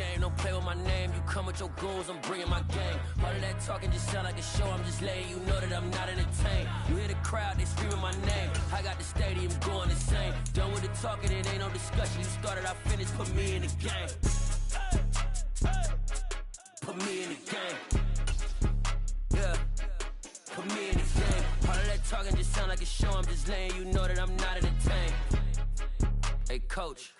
game, don't play with my name. You come with your goons, I'm bringing my gang. All of that talking just sound like a show, I'm just letting you know that I'm not entertained. You hear the crowd, they screaming my name. I got the stadium going insane. Done with the talking, it ain't no discussion. You started, I finished, put me in the game. Put me in the game. Yeah. Put me in the game. All of that talking just sound like a show, I'm just letting you know that I'm not entertained. Hey, coach.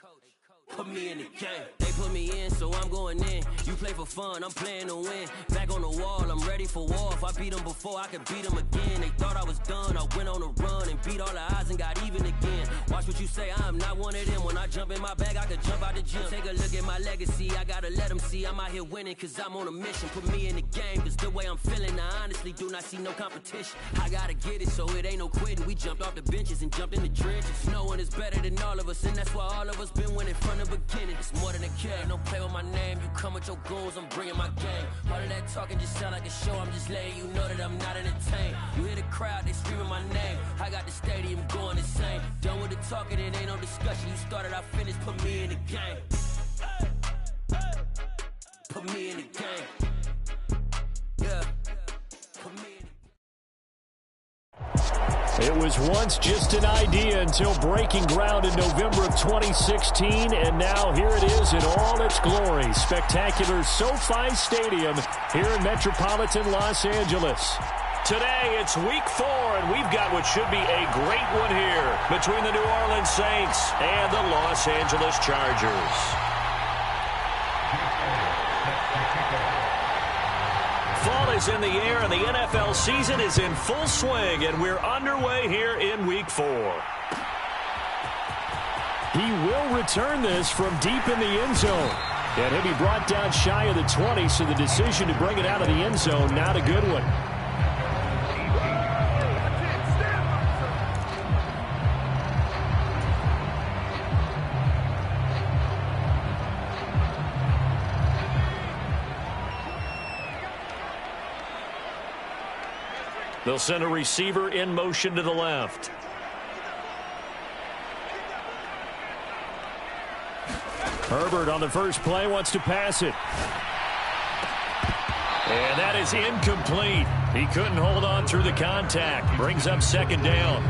Put me in the game. They put me in, so I'm going in. You play for fun, I'm playing to win. Back on the wall, I'm ready for war. If I beat them before, I could beat them again. They thought I was done, I went on a run and beat all the odds and got even again. Watch what you say, I'm not one of them. When I jump in my bag, I could jump out the gym. Take a look at my legacy, I gotta let them see I'm out here winning, cause I'm on a mission. Put me in the game, cause the way I'm feeling, I honestly do not see no competition. I gotta get it, so it ain't no quitting. We jumped off the benches and jumped in the trenches. No one is better than all of us, and that's why all of us been winning from the beginning. It's more than a game, don't play with my name. You come with your goons, I'm bringing my gang. All of that talking just sound like a show, I'm just letting you know that I'm not entertained. You hear the crowd, they screaming my name. I got the stadium going insane. Done with the talking, it ain't no discussion. You started, I finished, put me in the game. Put me in the game. Yeah. Put me in the game. It was once just an idea until breaking ground in November of 2016, and now here it is in all its glory. Spectacular SoFi Stadium here in metropolitan Los Angeles. Today, it's week 4, and we've got what should be a great one here between the New Orleans Saints and the Los Angeles Chargers. Fall is in the air, and the NFL season is in full swing, and we're underway here in Week 4. He will return this from deep in the end zone. And he'll be brought down shy of the 20, so the decision to bring it out of the end zone, not a good one. They'll send a receiver in motion to the left. Herbert on the first play wants to pass it. And that is incomplete. He couldn't hold on through the contact. Brings up second down.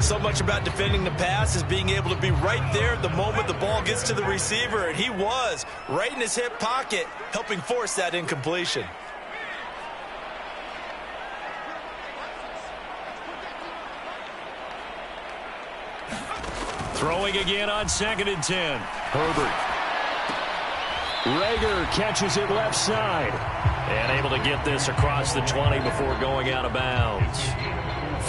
So much about defending the pass is being able to be right there at the moment the ball gets to the receiver. And he was right in his hip pocket, helping force that incompletion. Throwing again on 2nd and 10. Herbert. Rager catches it left side. And able to get this across the 20 before going out of bounds.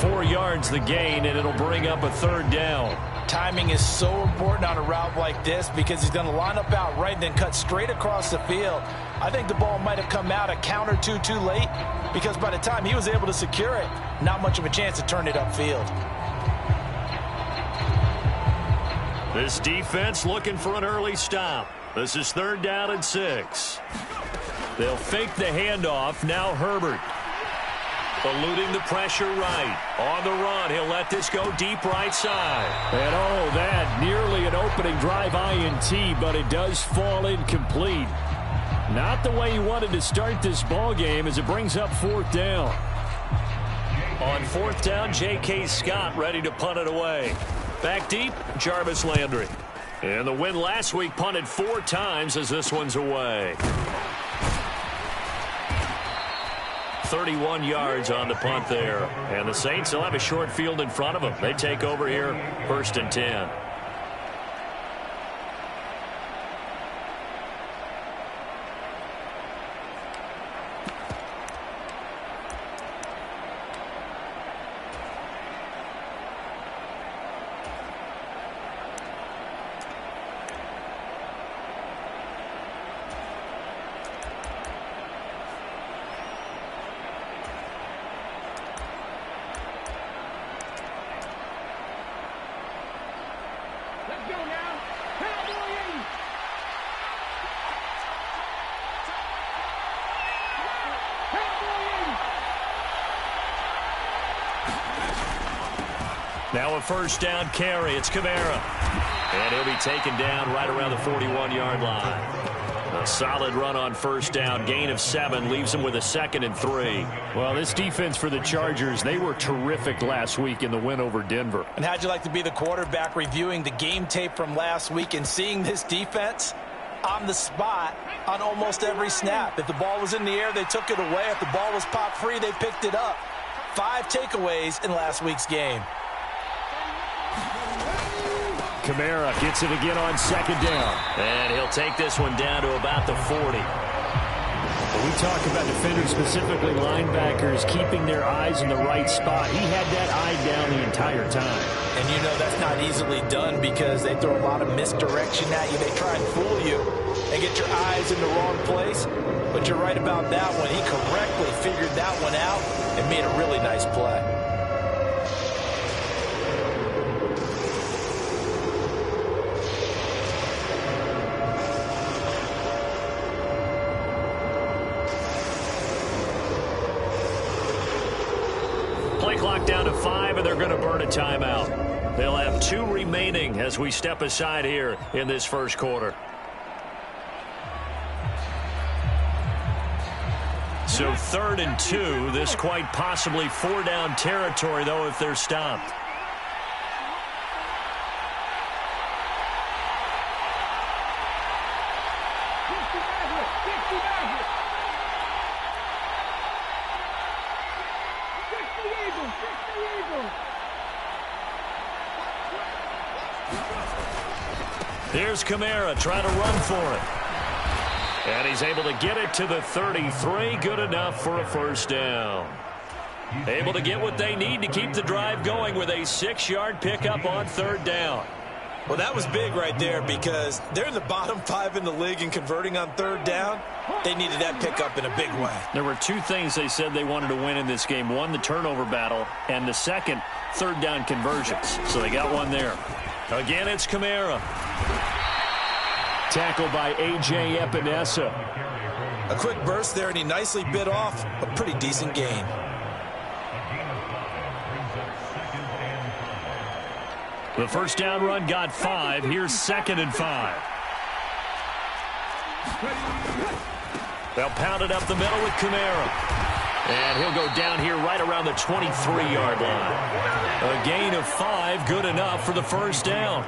4 yards the gain, and it'll bring up a 3rd down. Timing is so important on a route like this because he's going to line up out right and then cut straight across the field. I think the ball might have come out a count or two too late because by the time he was able to secure it, not much of a chance to turn it upfield. This defense looking for an early stop. This is 3rd down and 6. They'll fake the handoff. Now Herbert. Eluding the pressure right. On the run, he'll let this go deep right side. And oh, that nearly an opening drive INT, but it does fall incomplete. Not the way he wanted to start this ball game as it brings up 4th down. On 4th down, J.K. Scott ready to punt it away. Back deep, Jarvis Landry. And the win last week punted 4 times as this one's away. 31 yards on the punt there. And the Saints will have a short field in front of them. They take over here, 1st and 10. Now a 1st down carry. It's Kamara. And he'll be taken down right around the 41-yard line. A solid run on first down. Gain of 7 leaves them with a 2nd and 3. Well, this defense for the Chargers, they were terrific last week in the win over Denver. And how'd you like to be the quarterback reviewing the game tape from last week and seeing this defense on the spot on almost every snap? If the ball was in the air, they took it away. If the ball was pop free, they picked it up. 5 takeaways in last week's game. Kamara gets it again on 2nd down. And he'll take this one down to about the 40. When we talk about defenders, specifically linebackers, keeping their eyes in the right spot, he had that eye down the entire time. And you know that's not easily done because they throw a lot of misdirection at you. They try and fool you and get your eyes in the wrong place. But you're right about that one. He correctly figured that one out and made a really nice play. Play clock down to 5, and they're going to burn a timeout. They'll have 2 remaining as we step aside here in this first quarter. So 3rd and 2. This quite possibly 4-down territory, though, if they're stopped. Here's Kamara trying to run for it. And he's able to get it to the 33. Good enough for a first down. Able to get what they need to keep the drive going with a 6-yard pickup on 3rd down. Well, that was big right there because they're in the bottom 5 in the league in converting on 3rd down. They needed that pickup in a big way. There were 2 things they said they wanted to win in this game. One, the turnover battle, and the second, 3rd down conversions. So they got one there. Again, it's Kamara. Tackled by A.J. Epinesa. A quick burst there, and he nicely bit off a pretty decent gain. The first down run got 5. Here's 2nd and 5. They'll pound it up the middle with Kamara. And he'll go down here right around the 23-yard line. A gain of 5, good enough for the first down.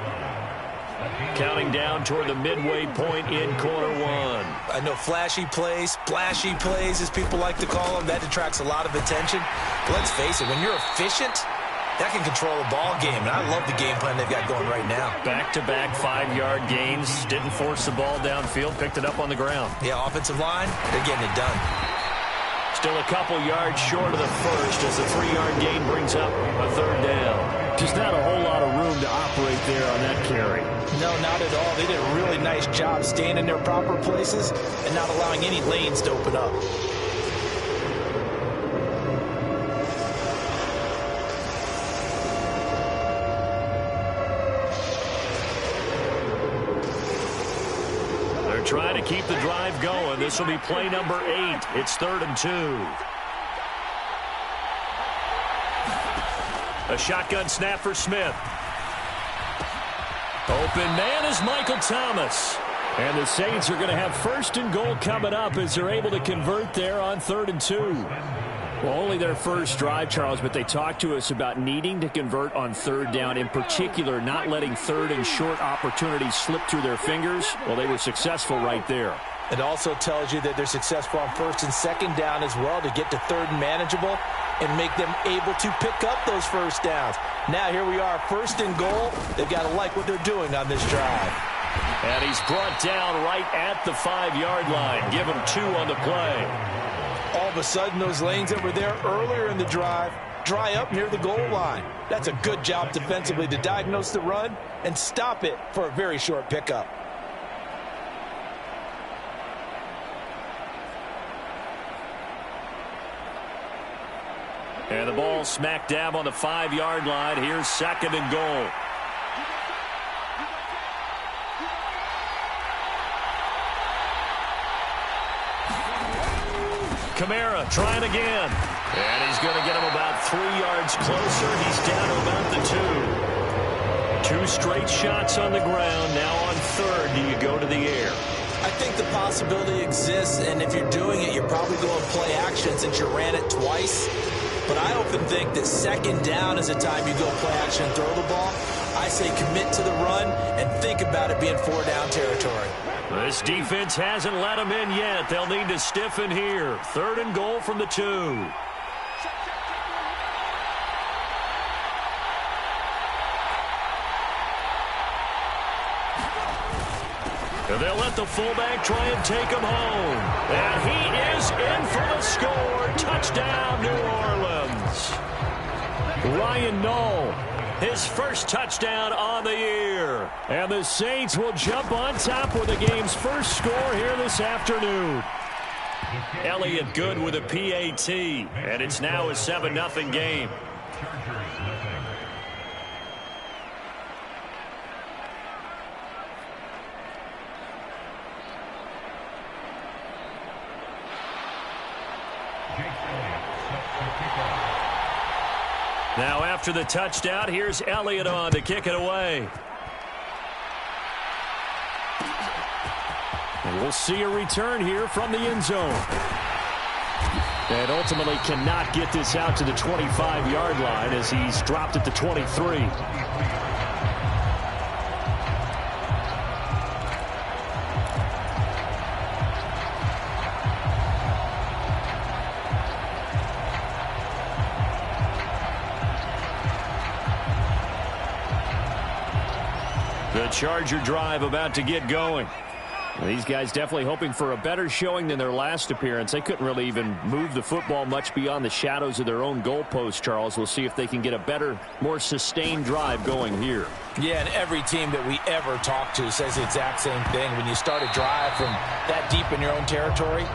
Counting down toward the midway point in quarter 1. I know flashy plays, splashy plays, as people like to call them, that attracts a lot of attention. But let's face it, when you're efficient, that can control a ball game. And I love the game plan they've got going right now. Back-to-back 5-yard gains. Didn't force the ball downfield. Picked it up on the ground. Yeah, offensive line, they're getting it done. Still a couple yards short of the first as the 3-yard gain brings up a 3rd down. Just not a whole lot of room to operate there on that carry. No, not at all. They did a really nice job staying in their proper places and not allowing any lanes to open up. They're trying to keep the drive going. This will be play number 8. It's 3rd and 2. A shotgun snap for Smith. Open man is Michael Thomas. And the Saints are going to have 1st and goal coming up as they're able to convert there on 3rd and 2. Well, only their first drive, Charles, but they talked to us about needing to convert on 3rd down, in particular not letting 3rd and short opportunities slip through their fingers. Well, they were successful right there. It also tells you that they're successful on 1st and 2nd down as well to get to 3rd and manageable and make them able to pick up those first downs. Now here we are, 1st and goal. They've got to like what they're doing on this drive. And he's brought down right at the 5-yard line. Give him 2 on the play. All of a sudden, those lanes that were there earlier in the drive dry up near the goal line. That's a good job defensively to diagnose the run and stop it for a very short pickup. And the ball smack dab on the 5-yard line. Here's 2nd and goal. Kamara trying again. And he's going to get him about 3 yards closer. He's down to about the 2. 2 straight shots on the ground. Now on 3rd, do you go to the air? I think the possibility exists, and if you're doing it, you're probably going play action since you ran it twice. But I often think that second down is the time you go play action and throw the ball. I say commit to the run and think about it being 4-down territory. This defense hasn't let them in yet. They'll need to stiffen here. 3rd and goal from the 2. And they'll let the fullback try and take him home. And he is in for the score. Touchdown, New Orleans. Ryan Knoll, his first touchdown on the year. And the Saints will jump on top with the game's first score here this afternoon. Elliott good with a PAT. And it's now a 7-0 game. Now after the touchdown, here's Elliott on to kick it away. And we'll see a return here from the end zone. And ultimately cannot get this out to the 25-yard line as he's dropped at the 23. The Charger drive about to get going. These guys definitely hoping for a better showing than their last appearance. They couldn't really even move the football much beyond the shadows of their own goalpost, Charles. We'll see if they can get a better, more sustained drive going here. Yeah, and every team that we ever talk to says the exact same thing. When you start a drive from that deep in your own territory,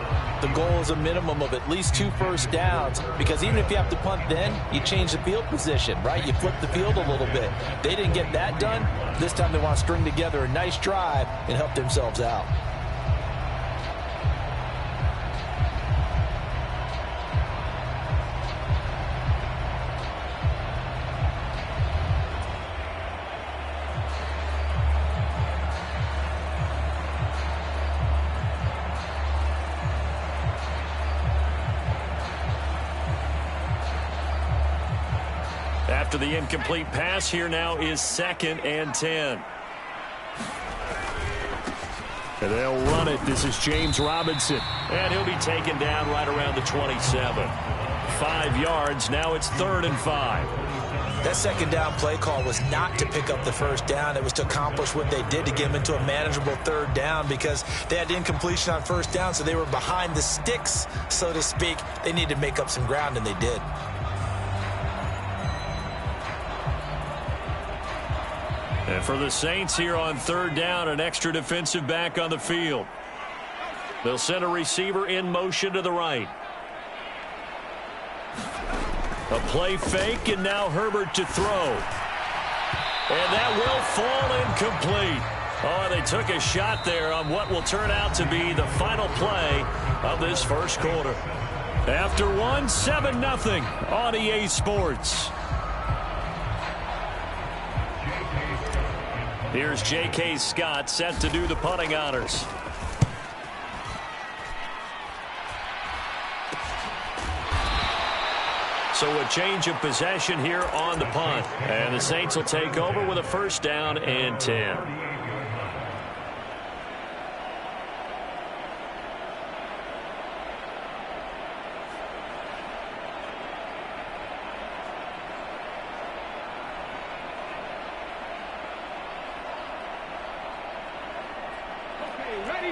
the goal is a minimum of at least 2 first downs, because even if you have to punt then, you change the field position, right? You flip the field a little bit. They didn't get that done. This time they want to string together a nice drive and help themselves out. After the incomplete pass, here now is 2nd and 10. And they'll run it. This is James Robinson. And he'll be taken down right around the 27. 5 yards. Now it's 3rd and 5. That second down play call was not to pick up the first down. It was to accomplish what they did to get them into a manageable 3rd down, because they had incompletion on first down, so they were behind the sticks, so to speak. They needed to make up some ground, and they did. And for the Saints here on 3rd down, an extra defensive back on the field. They'll send a receiver in motion to the right. A play fake, and now Herbert to throw. And that will fall incomplete. Oh, they took a shot there on what will turn out to be the final play of this first quarter. After one, 7-0 on EA Sports. Here's J.K. Scott set to do the punting honors. So a change of possession here on the punt. And the Saints will take over with a 1st down and 10.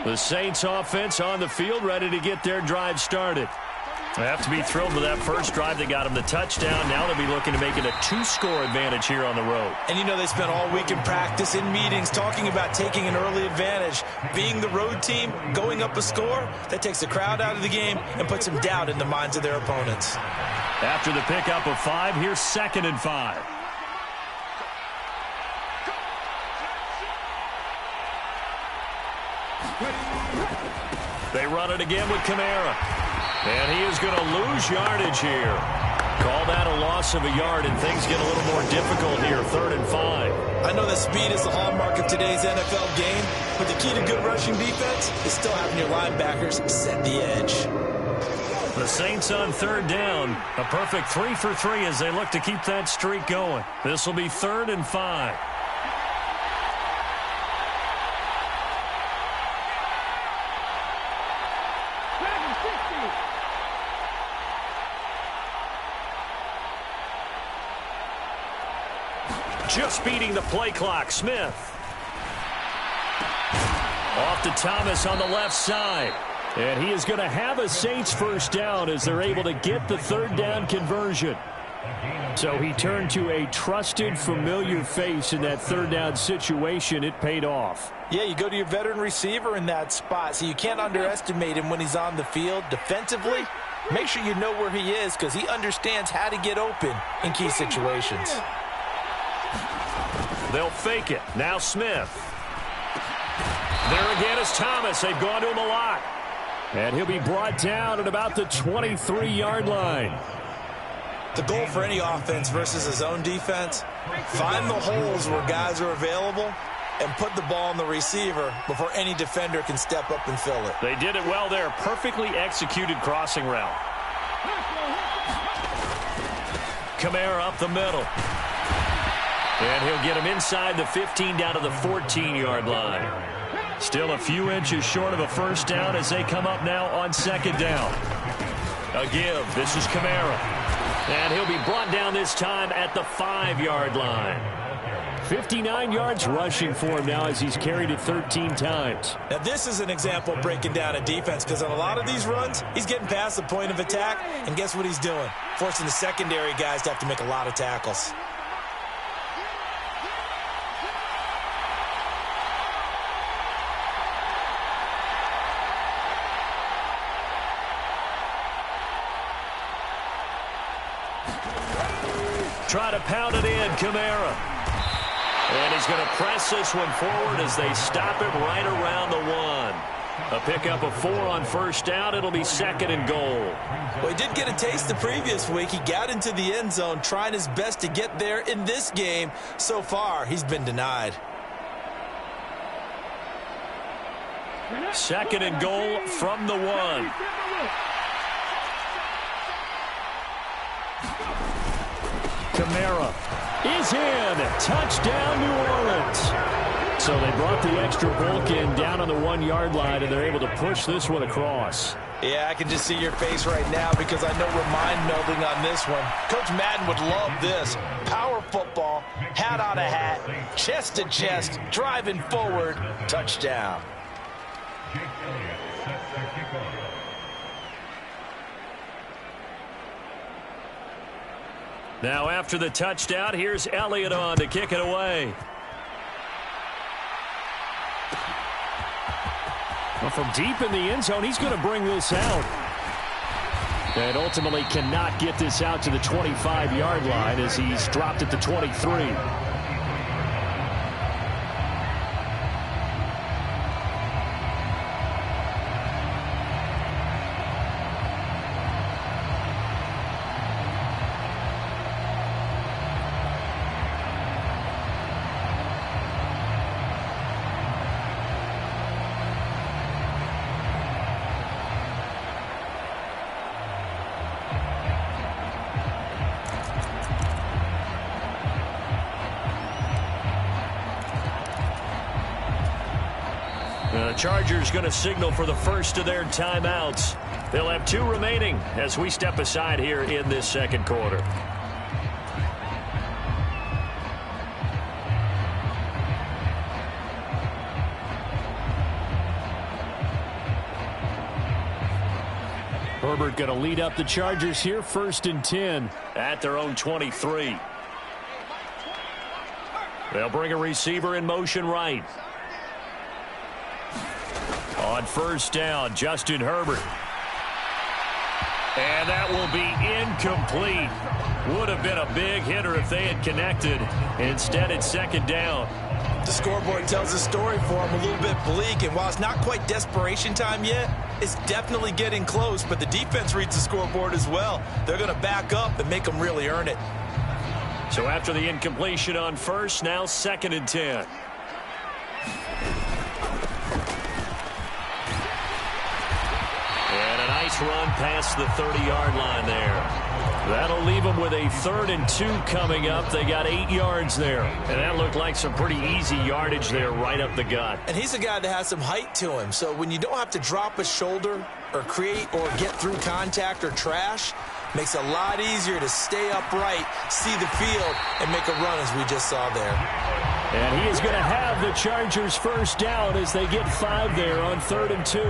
The Saints offense on the field, ready to get their drive started. They have to be thrilled with that first drive. They got them the touchdown. Now they'll be looking to make it a 2-score advantage here on the road. And you know, they spent all week in practice, in meetings, talking about taking an early advantage. Being the road team, going up a score, that takes the crowd out of the game and puts some doubt in the minds of their opponents. After the pickup of 5, here's 2nd and 5. They run it again with Kamara. And he is going to lose yardage here. Call that a loss of a yard, and things get a little more difficult here, 3rd and 5. I know that speed is the hallmark of today's NFL game, but the key to good rushing defense is still having your linebackers set the edge. The Saints on 3rd down. A perfect 3 for 3 as they look to keep that streak going. This will be 3rd and 5. Just beating the play clock, Smith. Off to Thomas on the left side. And he is going to have a Saints first down as they're able to get the 3rd down conversion. So he turned to a trusted, familiar face in that 3rd down situation. It paid off. Yeah, you go to your veteran receiver in that spot, so you can't underestimate him when he's on the field. Defensively, make sure you know where he is because he understands how to get open in key situations. They'll fake it. Now Smith. There again is Thomas. They've gone to him a lot. And he'll be brought down at about the 23-yard line. The goal for any offense versus his own defense, find the holes where guys are available and put the ball on the receiver before any defender can step up and fill it. They did it well there. Perfectly executed crossing route. Kamara up the middle. And he'll get him inside the 15 down to the 14-yard line. Still a few inches short of a first down as they come up now on 2nd down. A give. This is Kamara. And he'll be brought down this time at the 5-yard line. 59 yards rushing for him now as he's carried it 13 times. Now this is an example of breaking down a defense because on a lot of these runs, he's getting past the point of attack. And guess what he's doing? Forcing the secondary guys to have to make a lot of tackles. Try to pound it in, Kamara. And he's going to press this one forward as they stop him right around the 1. A pickup of 4 on first down. It'll be 2nd and goal. Well, he did get a taste the previous week. He got into the end zone, trying his best to get there in this game. So far, he's been denied. 2nd and goal from the 1. Kamara is in. Touchdown, New Orleans. So they brought the extra bulk in down on the 1-yard line, and they're able to push this one across. Yeah, I can just see your face right now because I know we're mind-melding on this one. Coach Madden would love this. Power football, hat on a hat, chest to chest, driving forward, touchdown. Now after the touchdown, here's Elliott on to kick it away. Well, from deep in the end zone, he's going to bring this out. And ultimately cannot get this out to the 25-yard line as he's dropped at the 23. The Chargers going to signal for the first of their timeouts. They'll have 2 remaining as we step aside here in this 2nd quarter. Herbert going to lead up the Chargers here, 1st and 10. At their own 23. They'll bring a receiver in motion right. On first down, Justin Herbert. And that will be incomplete. Would have been a big hitter if they had connected. Instead, it's 2nd down. The scoreboard tells the story for him a little bit bleak, and while it's not quite desperation time yet, It's definitely getting close, but the defense reads the scoreboard as well. They're going to back up and make them really earn it. So after the incompletion on first, now 2nd and 10. And a nice run past the 30-yard line there. That'll leave them with a 3rd and 2 coming up. They got 8 yards there. And that looked like some pretty easy yardage there right up the gut. And he's a guy that has some height to him. So when you don't have to drop a shoulder or create or get through contact or trash, makes it a lot easier to stay upright, see the field, and make a run as we just saw there. And he is going to have the Chargers first down as they get 5 there on 3rd and 2.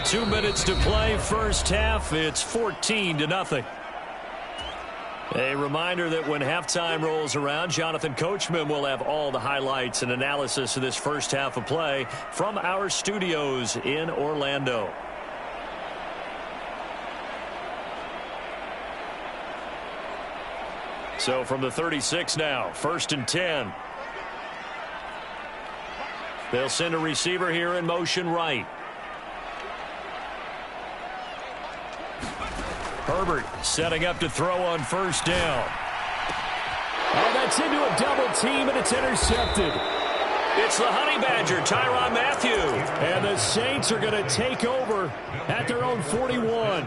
2 minutes to play, first half. It's 14-0. A reminder that when halftime rolls around, Jonathan Coachman will have all the highlights and analysis of this first half of play from our studios in Orlando. So from the 36 now, 1st and 10. They'll send a receiver here in motion right. Herbert setting up to throw on first down. Oh, that's into a double team, and it's intercepted. It's the Honey Badger, Tyrann Mathieu. And the Saints are going to take over at their own 41.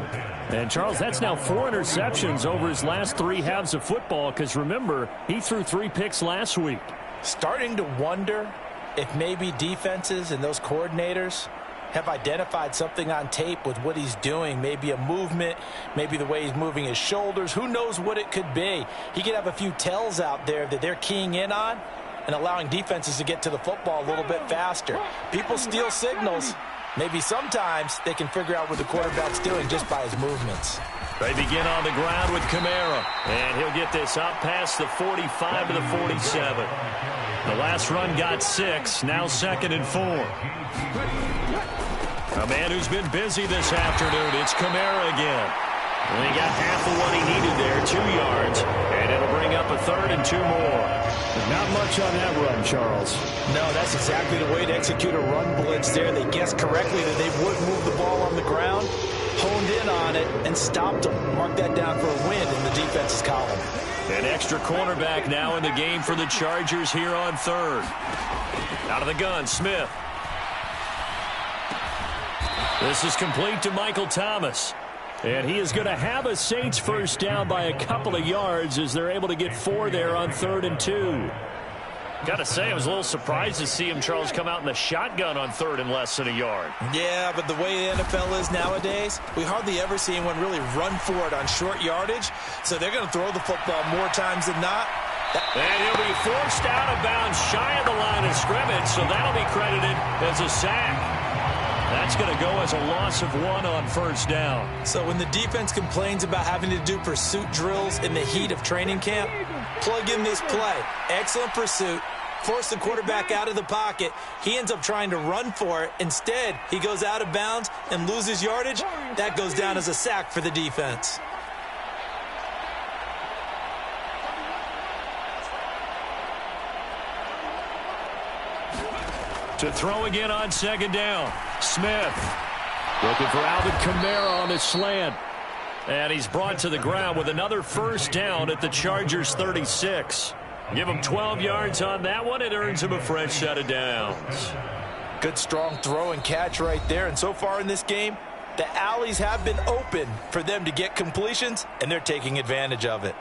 And, Charles, that's now 4 interceptions over his last 3 halves of football, because, remember, he threw 3 picks last week. Starting to wonder if maybe defenses and those coordinators have identified something on tape with what he's doing. Maybe a movement, maybe the way he's moving his shoulders. Who knows what it could be? He could have a few tells out there that they're keying in on and allowing defenses to get to the football a little bit faster. People steal signals. Maybe sometimes they can figure out what the quarterback's doing just by his movements. They begin on the ground with Kamara, and he'll get this up past the 45 to the 47. The last run got 6, now 2nd and 4. A man who's been busy this afternoon, it's Kamara again. And he got half of what he needed there, 2 yards, and it'll bring up a 3rd and 2 more. Not much on that run, Charles. No, that's exactly the way to execute a run blitz there. They guessed correctly that they would move the ball on the ground, honed in on it, and stopped them. Mark that down for a win in the defense's column. An extra cornerback now in the game for the Chargers here on 3rd. Out of the gun, Smith. This is complete to Michael Thomas. And he is going to have a Saints first down by a couple of yards as they're able to get 4 there on 3rd and 2. Got to say, I was a little surprised to see him, Charles, come out in the shotgun on 3rd and less than a yard. Yeah, but the way the NFL is nowadays, we hardly ever see anyone really run for it on short yardage. So they're going to throw the football more times than not. And he'll be forced out of bounds shy of the line of scrimmage, so that'll be credited as a sack. That's going to go as a loss of 1 on first down. So when the defense complains about having to do pursuit drills in the heat of training camp, plug in this play. Excellent pursuit. Force the quarterback out of the pocket. He ends up trying to run for it. Instead, he goes out of bounds and loses yardage. That goes down as a sack for the defense. To throw again on 2nd down. Smith looking for Alvin Kamara on the slant. And he's brought to the ground with another first down at the Chargers 36. Give him 12 yards on that one. It earns him a fresh set of downs. Good strong throw and catch right there. And so far in this game, the alleys have been open for them to get completions, and they're taking advantage of it.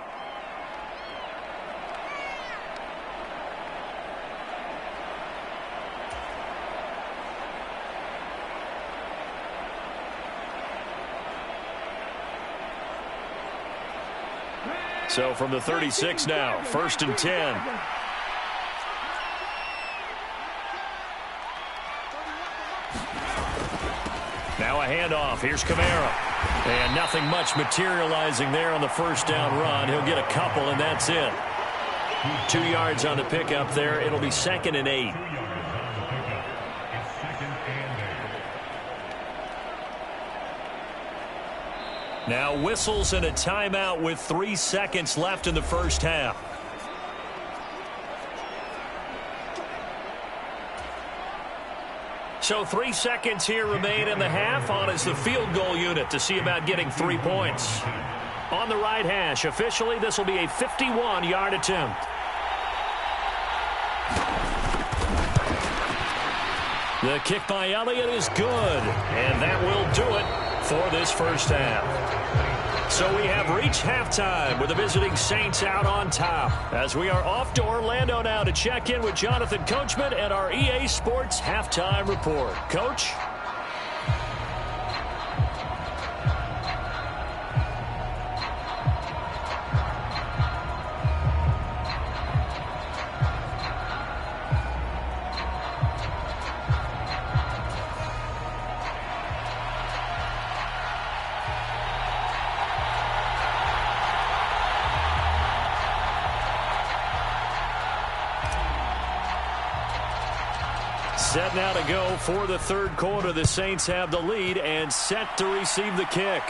So from the 36 now, 1st and 10. Now a handoff. Here's Kamara. And nothing much materializing there on the first down run. He'll get a couple, and that's it. 2 yards on the pickup there. It'll be 2nd and 8. Now whistles and a timeout with 3 seconds left in the first half. So 3 seconds here remain in the half. On is the field goal unit to see about getting 3 points. On the right hash, officially, this will be a 51-yard attempt. The kick by Elliott is good, and that will do it for this first half. So we have reached halftime with the visiting Saints out on top, as we are off to Orlando now to check in with Jonathan Coachman and our EA Sports Halftime Report. Coach? Set now to go for the third quarter. The Saints have the lead and set to receive the kick.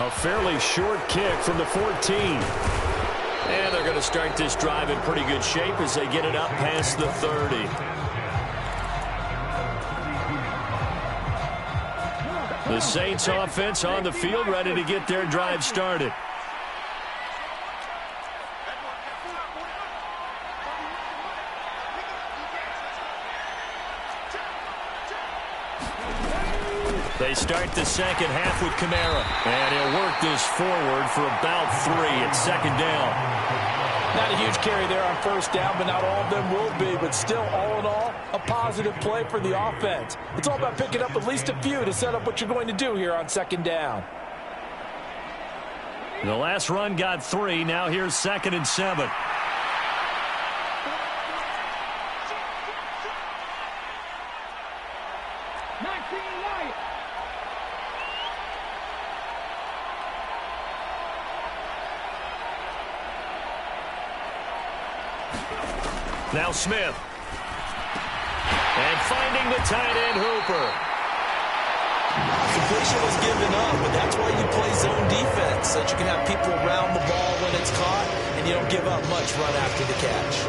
A fairly short kick from the 14. And they're going to start this drive in pretty good shape as they get it up past the 30. The Saints offense on the field ready to get their drive started. They start the second half with Kamara. And he'll work this forward for about 3 at second down. Not a huge carry there on first down, but not all of them will be. But still, all in all, a positive play for the offense. It's all about picking up at least a few to set up what you're going to do here on second down. The last run got 3. Now here's 2nd and 7. Now Smith. And finding the tight end, Hooper. Completion was given up, but that's why you play zone defense, so that you can have people around the ball when it's caught, and you don't give up much run after the catch.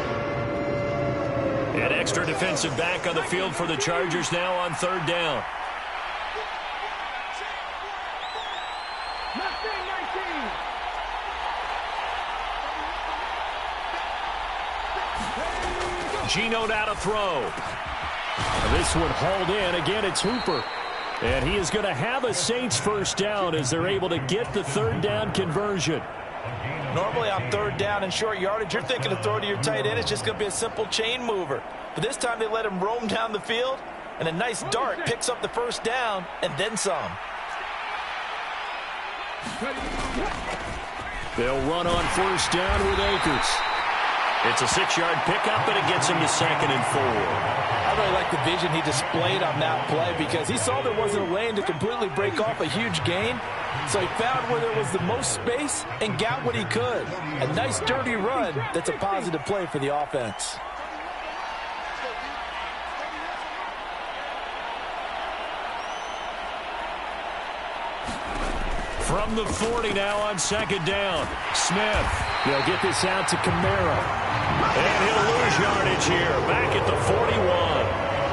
An extra defensive back on the field for the Chargers now on third down. Geno now to throw. This one hauled in. Again, it's Hooper. And he is going to have a Saints first down as they're able to get the third down conversion. Normally on third down and short yardage, you're thinking to throw to your tight end. It's just going to be a simple chain mover. But this time they let him roam down the field, and a nice dart picks up the first down and then some. They'll run on first down with Akers. It's a 6-yard pickup, and it gets him to 2nd and 4. I really like the vision he displayed on that play because he saw there wasn't a lane to completely break off a huge gain. So he found where there was the most space and got what he could. A nice dirty run that's a positive play for the offense. From the 40 now on second down. Smith. They'll get this out to Kamara. And he'll lose yardage here. Back at the 41.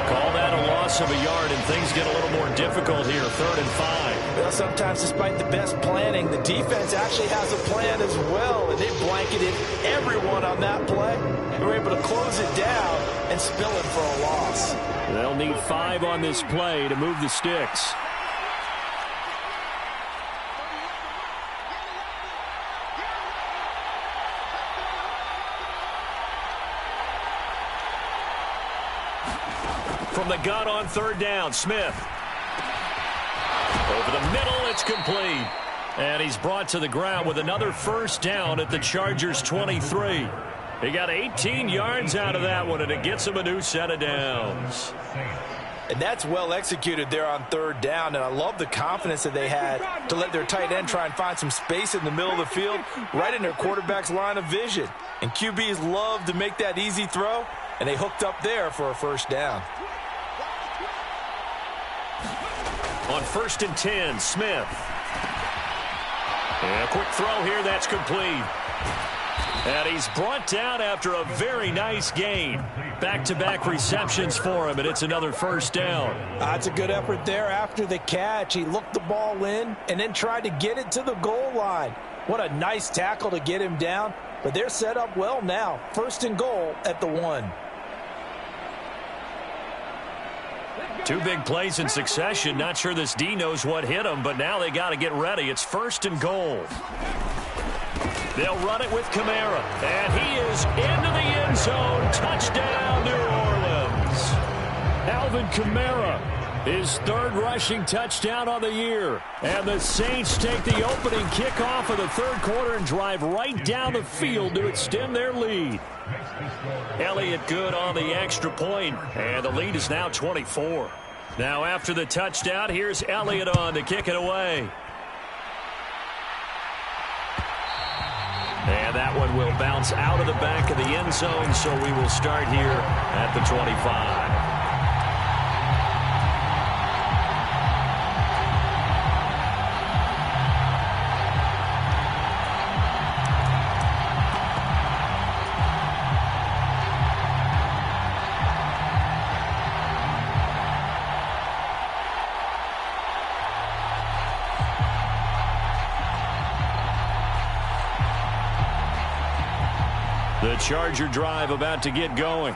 Call that a loss of a yard, and things get a little more difficult here. 3rd and 5. Well, sometimes despite the best planning, the defense actually has a plan as well, and they blanketed everyone on that play. They were able to close it down and spill it for a loss. They'll need 5 on this play to move the sticks. From the gun on third down, Smith. Over the middle, it's complete. And he's brought to the ground with another first down at the Chargers' 23. He got 18 yards out of that one, and it gets him a new set of downs. And that's well executed there on third down, and I love the confidence that they had to let their tight end try and find some space in the middle of the field, right in their quarterback's line of vision. And QBs love to make that easy throw, and they hooked up there for a first down. On 1st and 10, Smith. And a quick throw here, that's complete. And he's brought down after a very nice gain. Back-to-back receptions for him, and it's another first down. That's a good effort there after the catch. He looked the ball in and then tried to get it to the goal line. What a nice tackle to get him down. But they're set up well now. First and goal at the 1. Two big plays in succession. Not sure this D knows what hit him, but now they got to get ready. It's first and goal. They'll run it with Kamara, and he is into the end zone. Touchdown, New Orleans. Alvin Kamara, his third rushing touchdown on the year. And the Saints take the opening kickoff of the third quarter and drive right down the field to extend their lead. Elliott good on the extra point, and the lead is now 24. Now after the touchdown, here's Elliott on to kick it away. And that one will bounce out of the back of the end zone, so we will start here at the 25. The Charger drive about to get going.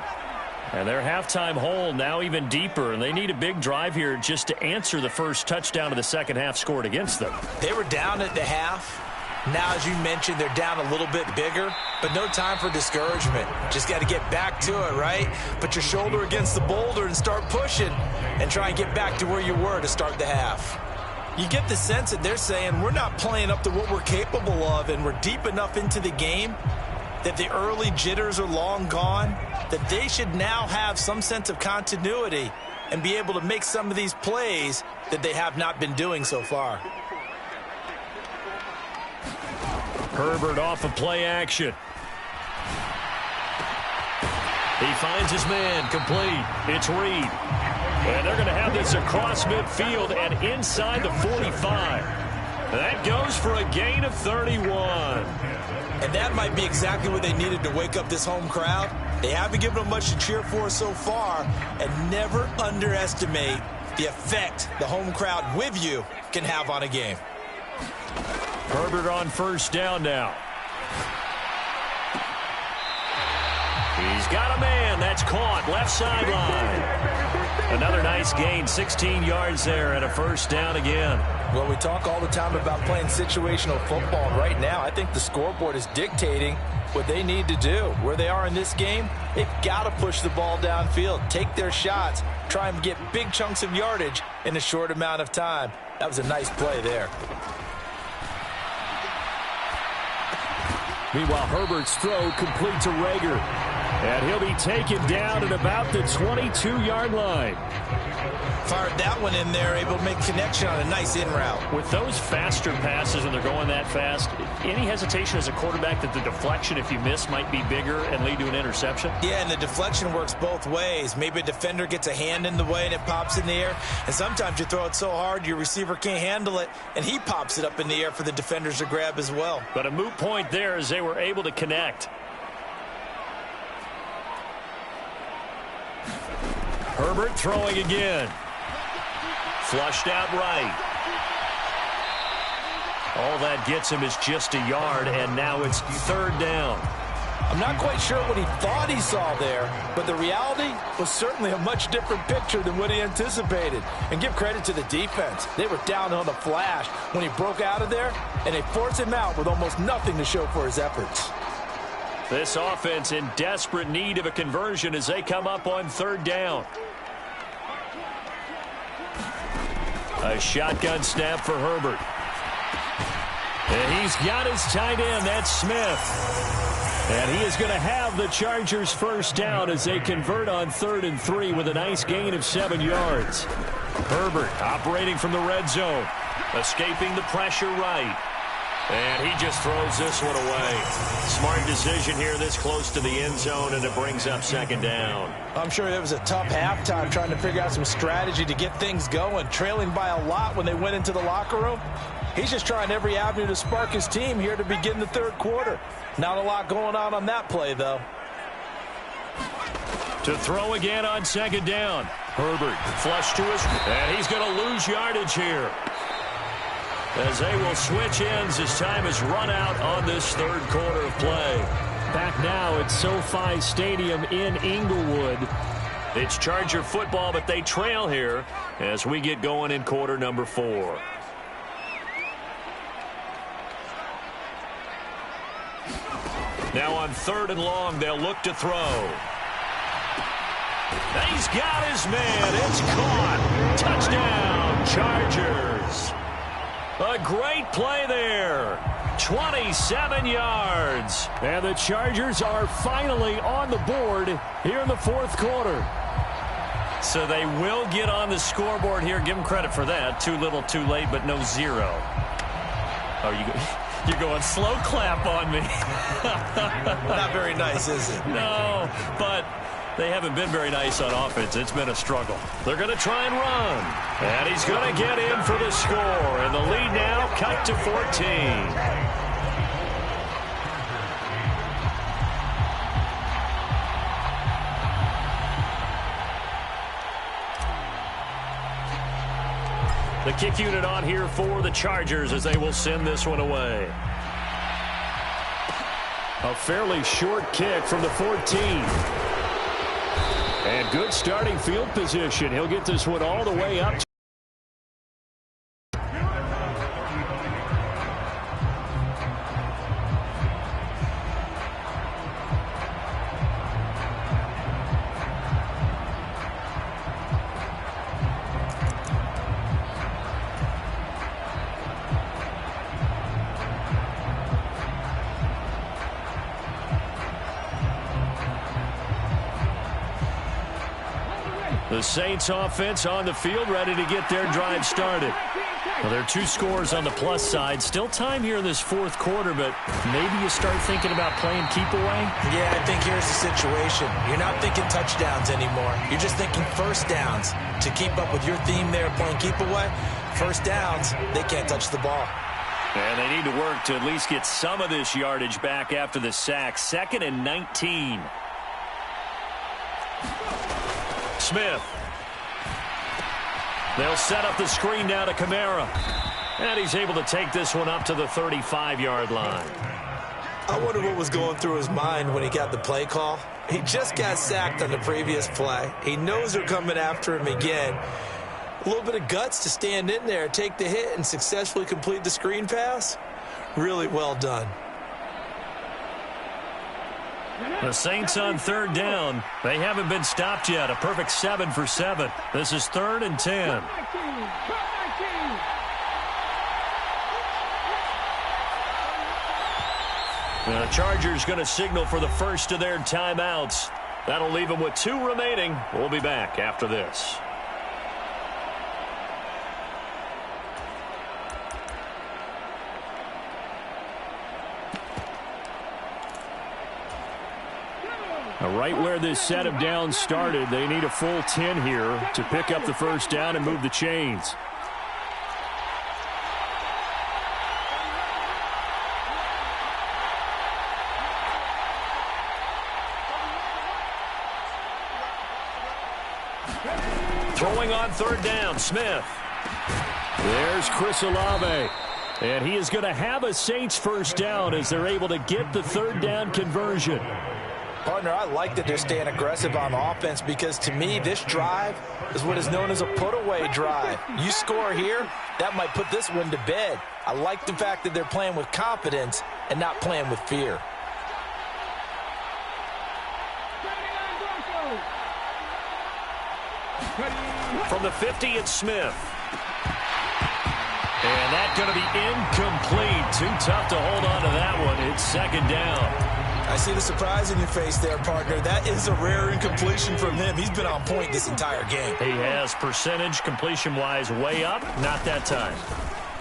And their halftime hole now even deeper, and they need a big drive here just to answer the first touchdown of the second half scored against them. They were down at the half. Now, as you mentioned, they're down a little bit bigger, but no time for discouragement. Just got to get back to it, right? Put your shoulder against the boulder and start pushing and try and get back to where you were to start the half. You get the sense that they're saying we're not playing up to what we're capable of, and we're deep enough into the game that the early jitters are long gone, that they should now have some sense of continuity and be able to make some of these plays that they have not been doing so far. Herbert off of play action. He finds his man, complete. It's Reed. And they're going to have this across midfield and inside the 45. That goes for a gain of 31. And that might be exactly what they needed to wake up this home crowd. They haven't given them much to cheer for so far, and never underestimate the effect the home crowd with you can have on a game. Herbert on first down now. He's got a man. That's caught. Left sideline. Another nice gain. 16 yards there and a first down again. Well, we talk all the time about playing situational football. Right now, I think the scoreboard is dictating what they need to do. Where they are in this game, they've got to push the ball downfield, take their shots, try and get big chunks of yardage in a short amount of time. That was a nice play there. Meanwhile, Herbert's throw complete to Rager. And he'll be taken down at about the 22-yard line. Fired that one in there, able to make connection on a nice in route. With those faster passes when they're going that fast, any hesitation as a quarterback that the deflection, if you miss, might be bigger and lead to an interception? Yeah, and the deflection works both ways. Maybe a defender gets a hand in the way and it pops in the air. And sometimes you throw it so hard your receiver can't handle it, and he pops it up in the air for the defenders to grab as well. But a moot point there as they were able to connect. Herbert throwing again. Flushed out right. All that gets him is just a yard, and now it's third down. I'm not quite sure what he thought he saw there, but the reality was certainly a much different picture than what he anticipated. And give credit to the defense. They were down on the flash when he broke out of there, and they forced him out with almost nothing to show for his efforts. This offense in desperate need of a conversion as they come up on third down. A shotgun snap for Herbert. And he's got his tight end. That's Smith. And he is going to have the Chargers first down as they convert on 3rd and 3 with a nice gain of 7 yards. Herbert operating from the red zone. Escaping the pressure right. And he just throws this one away. Smart decision here this close to the end zone, and it brings up second down. I'm sure it was a tough halftime trying to figure out some strategy to get things going. Trailing by a lot when they went into the locker room. He's just trying every avenue to spark his team here to begin the third quarter. Not a lot going on that play, though. To throw again on second down. Herbert flush to his, and he's going to lose yardage here, as they will switch ends as time is run out on this third quarter of play. Back now at SoFi Stadium in Inglewood. It's Charger football, but they trail here as we get going in quarter number 4. Now on third and long, they'll look to throw. He's got his man. It's caught. Touchdown, Chargers. A great play there. 27 yards. And the Chargers are finally on the board here in the fourth quarter. So they will get on the scoreboard here. Give them credit for that. Too little, too late, but no zero. Oh, you're going slow clap on me. Not very nice, is it? No, but they haven't been very nice on offense. It's been a struggle. They're going to try and run. And he's going to get in for the score. And the lead now cut to 14. The kick unit on here for the Chargers as they will send this one away. A fairly short kick from the 14. And good starting field position. He'll get this one all the way up. The Saints offense on the field, ready to get their drive started. Well, there are 2 scores on the plus side. Still time here in this fourth quarter, but maybe you start thinking about playing keep away? Yeah, I think here's the situation. You're not thinking touchdowns anymore. You're just thinking first downs. To keep up with your theme there, playing keep away, first downs, they can't touch the ball. And they need to work to at least get some of this yardage back after the sack. 2nd and 19. Smith. They'll set up the screen now to Kamara. And he's able to take this one up to the 35-yard line. I wonder what was going through his mind when he got the play call. He just got sacked on the previous play. He knows they're coming after him again. A little bit of guts to stand in there, take the hit, and successfully complete the screen pass. Really well done. The Saints on third down. They haven't been stopped yet. A perfect 7 for 7. This is 3rd and 10. The Chargers going to signal for the first of their timeouts. That'll leave them with 2 remaining. We'll be back after this. Right where this set of downs started, they need a full 10 here to pick up the first down and move the chains. Throwing on third down, Smith. There's Chris Olave. And he is going to have a Saints first down as they're able to get the third down conversion. Partner, I like that they're staying aggressive on offense because, to me, this drive is what is known as a put-away drive. You score here, that might put this one to bed. I like the fact that they're playing with confidence and not playing with fear. From the 50, it's Smith. And that's going to be incomplete. Too tough to hold on to that one. It's 2nd down. I see the surprise in your face there, partner. That is a rare incompletion from him. He's been on point this entire game. He has percentage completion-wise way up. Not that time.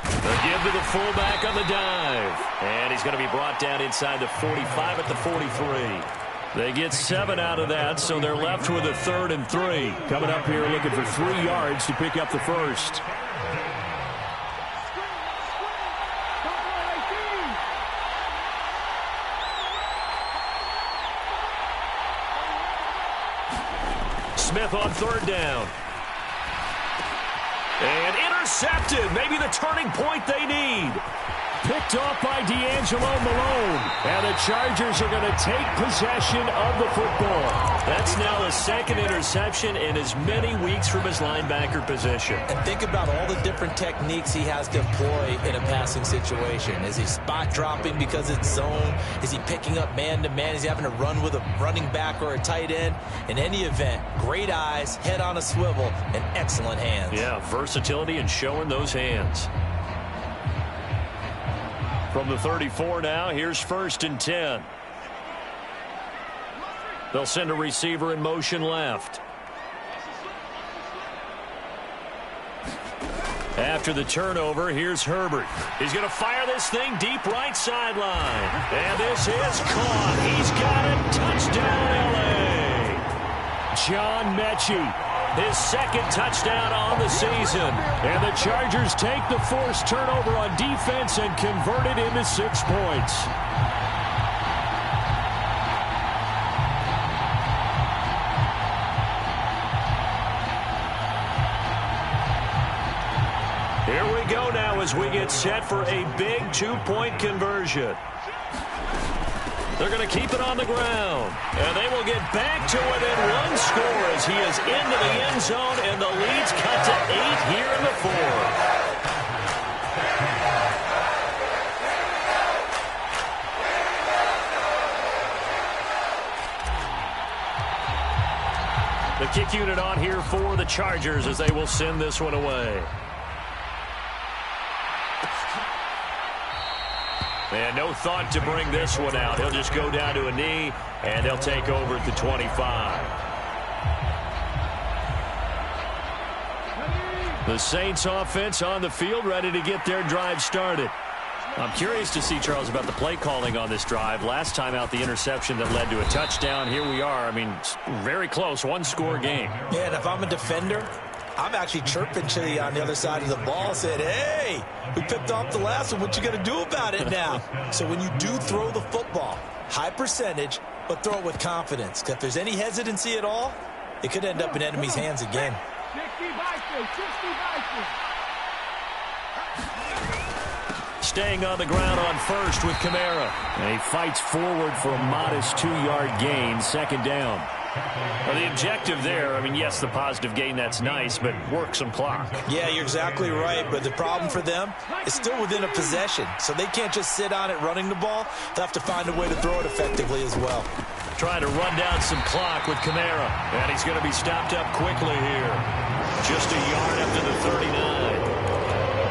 The give to the fullback on the dive. And he's going to be brought down inside the 45 at the 43. They get 7 out of that, so they're left with a 3rd and 3. Coming up here looking for 3 yards to pick up the first. Smith on third down. And intercepted. Maybe the turning point they need. Picked off by D'Angelo Malone. And the Chargers are going to take possession of the football. That's now the second interception in as many weeks from his linebacker position. And think about all the different techniques he has to employ in a passing situation. Is he spot dropping because it's zone? Is he picking up man-to-man? Is he having to run with a running back or a tight end? In any event, great eyes, head on a swivel, and excellent hands. Yeah, versatility and showing those hands. From the 34 now, here's 1st and 10. They'll send a receiver in motion left. After the turnover, here's Herbert. He's going to fire this thing deep right sideline. And this is caught. He's got it. Touchdown, L.A. John Mechie. His second touchdown on the season. And the Chargers take the forced turnover on defense and convert it into 6 points. Here we go now as we get set for a big 2-point conversion. They're going to keep it on the ground. And they will get back to within 1 score as he is into the end zone, and the lead's cut to 8 here in the 4th. The kick unit on here for the Chargers as they will send this one away. And no thought to bring this one out. He'll just go down to a knee, and they'll take over at the 25. The Saints offense on the field, ready to get their drive started. I'm curious to see, Charles, about the play calling on this drive. Last time out, the interception that led to a touchdown. Here we are. I mean, very close, 1-score game. Yeah, and if I'm a defender, I'm actually chirping to you on the other side of the ball, saying, hey, we picked off the last one. What you going to do about it now? So when you do throw the football, high percentage, but throw it with confidence. Because if there's any hesitancy at all, it could end up in enemy's hands again. Staying on the ground on first with Kamara. And he fights forward for a modest 2-yard gain, 2nd down. Well, the objective there, I mean, yes, the positive gain, that's nice, but work some clock. Yeah, you're exactly right, but the problem for them is still within a possession, so they can't just sit on it running the ball. They'll have to find a way to throw it effectively as well. Trying to run down some clock with Kamara, and he's going to be stopped up quickly here. Just a yard up to the 39.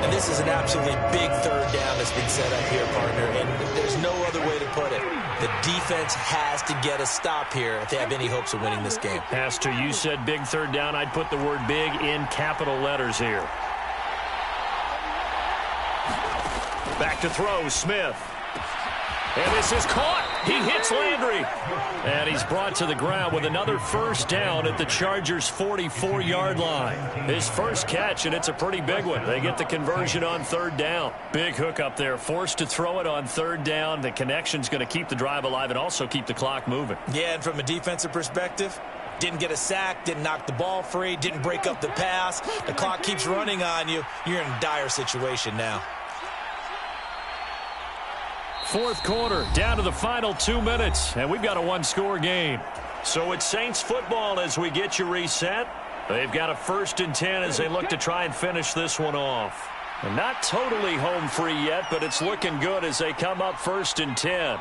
And this is an absolutely big 3rd down that's been set up here, partner, and there's no other way to put it. The defense has to get a stop here if they have any hopes of winning this game. Has to. You said big 3rd down. I'd put the word big in capital letters here. Back to throw, Smith. And this is caught. He hits Landry. And he's brought to the ground with another 1st down at the Chargers' 44-yard line. His first catch, and it's a pretty big one. They get the conversion on 3rd down. Big hook up there. Forced to throw it on 3rd down. The connection's going to keep the drive alive and also keep the clock moving. Yeah, and from a defensive perspective, didn't get a sack, didn't knock the ball free, didn't break up the pass. The clock keeps running on you. You're in a dire situation now. 4th quarter, down to the final 2 minutes, and we've got a 1-score game. So it's Saints football as we get you reset. They've got a 1st and 10 as they look to try and finish this one off. And not totally home free yet, but it's looking good as they come up 1st and 10.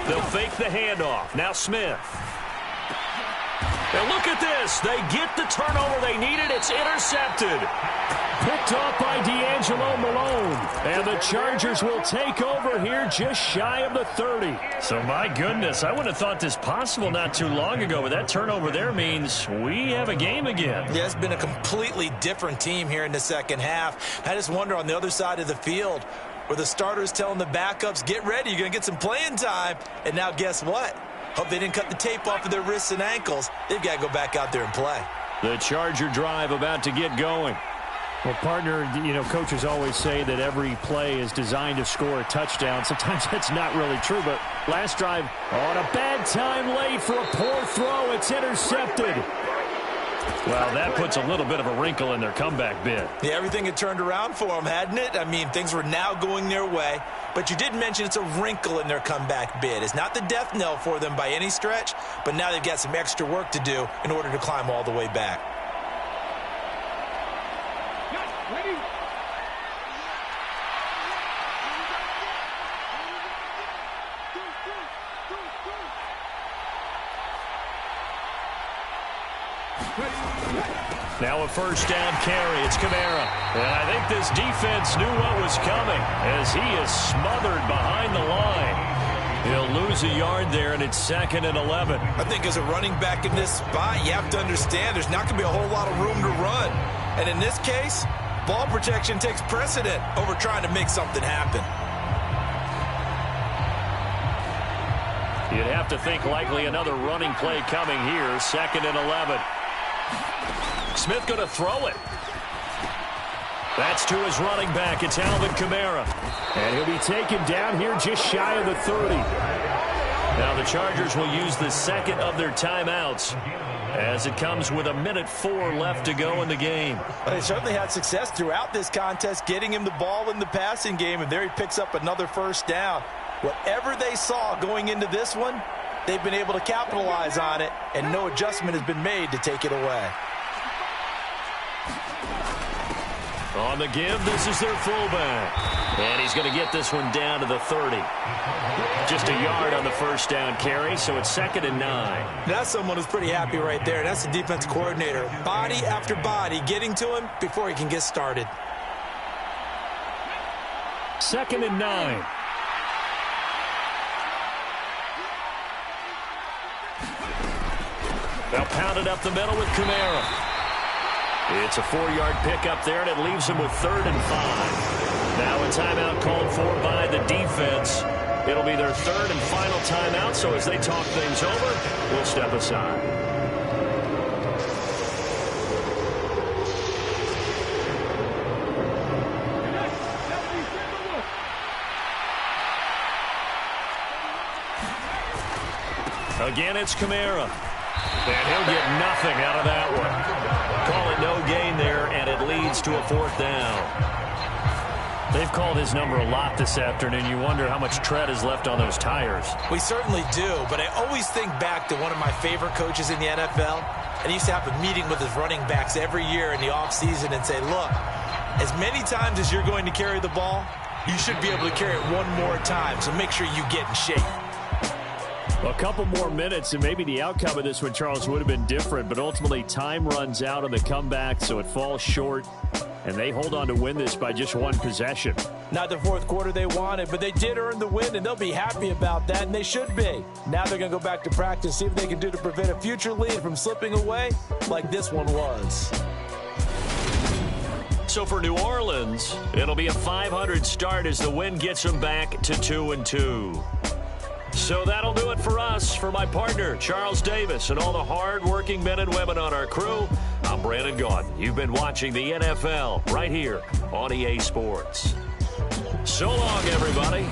They'll fake the handoff. Now Smith. And look at this. They get the turnover they needed. It's intercepted. Picked off by D'Angelo Malone. And the Chargers will take over here just shy of the 30. So, my goodness, I wouldn't have thought this possible not too long ago, but that turnover there means we have a game again. Yeah, it's been a completely different team here in the 2nd half. I just wonder on the other side of the field where the starters telling the backups, get ready, you're going to get some playing time. And now guess what? Hope they didn't cut the tape off of their wrists and ankles. They've got to go back out there and play. The Charger drive about to get going. Well, partner, coaches always say that every play is designed to score a touchdown. Sometimes that's not really true, but last drive on a bad time late for a poor throw. It's intercepted. Well, that puts a little bit of a wrinkle in their comeback bid. Yeah, everything had turned around for them, hadn't it? I mean, things were now going their way. But you did mention it's a wrinkle in their comeback bid. It's not the death knell for them by any stretch, but now they've got some extra work to do in order to climb all the way back. Now a first down carry. It's Kamara. And I think this defense knew what was coming as he is smothered behind the line. He'll lose a yard there, and it's 2nd and 11. I think as a running back in this spot, you have to understand there's not going to be a whole lot of room to run. And in this case, ball protection takes precedent over trying to make something happen. You'd have to think likely another running play coming here. 2nd and 11. Smith going to throw it. That's to his running back. It's Alvin Kamara. And he'll be taken down here just shy of the 30. Now the Chargers will use the second of their timeouts as it comes with 1:04 left to go in the game. They certainly had success throughout this contest, getting him the ball in the passing game, and there he picks up another first down. Whatever they saw going into this one, they've been able to capitalize on it, and no adjustment has been made to take it away. On the give, this is their fullback. And he's going to get this one down to the 30. Just a yard on the first down carry, so it's 2nd and 9. That's someone who's pretty happy right there. That's the defense coordinator. Body after body getting to him before he can get started. 2nd and 9. They'll pound it up the middle with Kamara. It's a 4-yard pickup there, and it leaves him with 3rd and 5. Now a timeout called for by the defense. It'll be their 3rd and final timeout, so as they talk things over, we'll step aside. Again, it's Kamara. And he'll get nothing out of that one. Call it no gain there, and it leads to a 4th down. They've called his number a lot this afternoon. You wonder how much tread is left on those tires. We certainly do, but I always think back to one of my favorite coaches in the NFL. And he used to have a meeting with his running backs every year in the offseason and say, look, as many times as you're going to carry the ball, you should be able to carry it one more time, so make sure you get in shape. A couple more minutes, and maybe the outcome of this one, Charles, would have been different, but ultimately time runs out on the comeback, so it falls short, and they hold on to win this by just one possession. Not the fourth quarter they wanted, but they did earn the win, and they'll be happy about that, and they should be. Now they're going to go back to practice, see what they can do to prevent a future lead from slipping away like this one was. So for New Orleans, it'll be a 500 start as the win gets them back to 2-2. So that'll do it for us. For my partner, Charles Davis, and all the hard-working men and women on our crew, I'm Brandon Gaudin. You've been watching the NFL right here on EA Sports. So long, everybody.